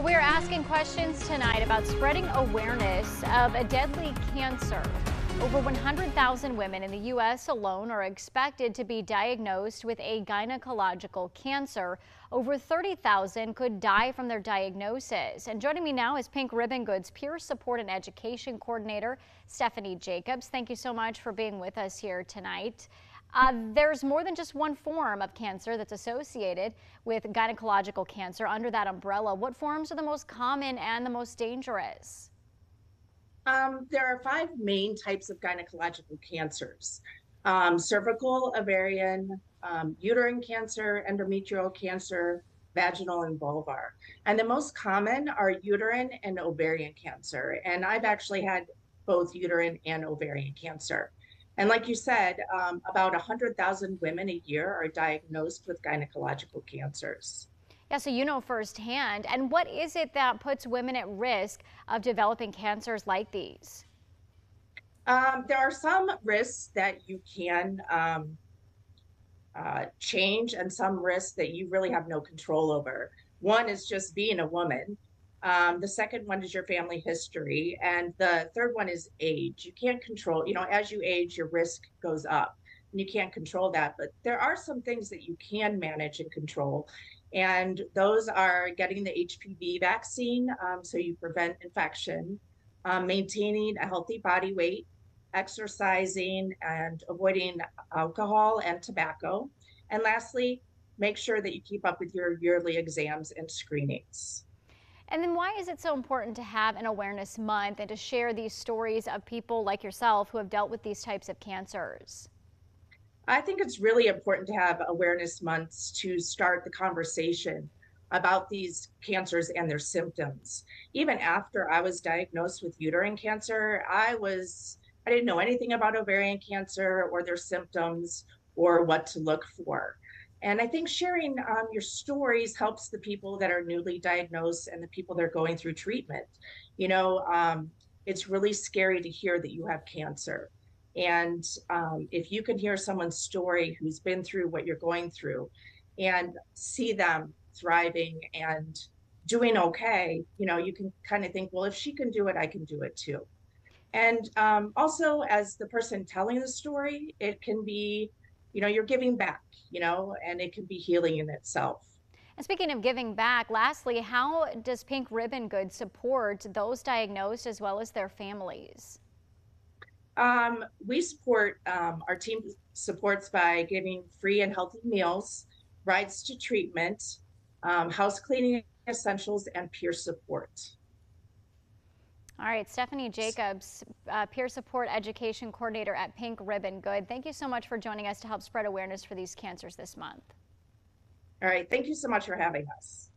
We are asking questions tonight about spreading awareness of a deadly cancer. Over 100,000 women in the U.S. alone are expected to be diagnosed with a gynecological cancer. Over 30,000 could die from their diagnosis. And joining me now is Pink Ribbon Good's Peer Support and Education Coordinator, Stephanie Jacobs. Thank you so much for being with us here tonight. There's more than just one form of cancer that's associated with gynecological cancer under that umbrella. What forms are the most common and the most dangerous? There are five main types of gynecological cancers: cervical, ovarian, uterine cancer, endometrial cancer, vaginal, and vulvar. And the most common are uterine and ovarian cancer. And I've actually had both uterine and ovarian cancer. And like you said, about 100,000 women a year are diagnosed with gynecological cancers. Yeah, so you know firsthand. And what is it that puts women at risk of developing cancers like these? There are some risks that you can change and some risks that you really have no control over. One is just being a woman. The second one is your family history. And the third one is age. You can't control, as you age, your risk goes up and you can't control that. But there are some things that you can manage and control. And those are getting the HPV vaccine, so you prevent infection, maintaining a healthy body weight, exercising, and avoiding alcohol and tobacco. And lastly, make sure that you keep up with your yearly exams and screenings. And then why is it so important to have an awareness month and to share these stories of people like yourself who have dealt with these types of cancers? I think it's really important to have awareness months to start the conversation about these cancers and their symptoms. Even after I was diagnosed with uterine cancer, I didn't know anything about ovarian cancer or their symptoms or what to look for. And I think sharing your stories helps the people that are newly diagnosed and the people that are going through treatment. You know, it's really scary to hear that you have cancer. And if you can hear someone's story who's been through what you're going through and see them thriving and doing okay, you can kind of think, well, if she can do it, I can do it too. And also, as the person telling the story, it can be, you're giving back, and it can be healing in itself. And speaking of giving back, lastly, how does Pink Ribbon Good support those diagnosed as well as their families? We support, our team supports by giving free and healthy meals, rides to treatment, house cleaning essentials, and peer support. All right, Stephanie Jacobs, Peer Support Education Coordinator at Pink Ribbon Good. Thank you so much for joining us to help spread awareness for these cancers this month. All right. Thank you so much for having us.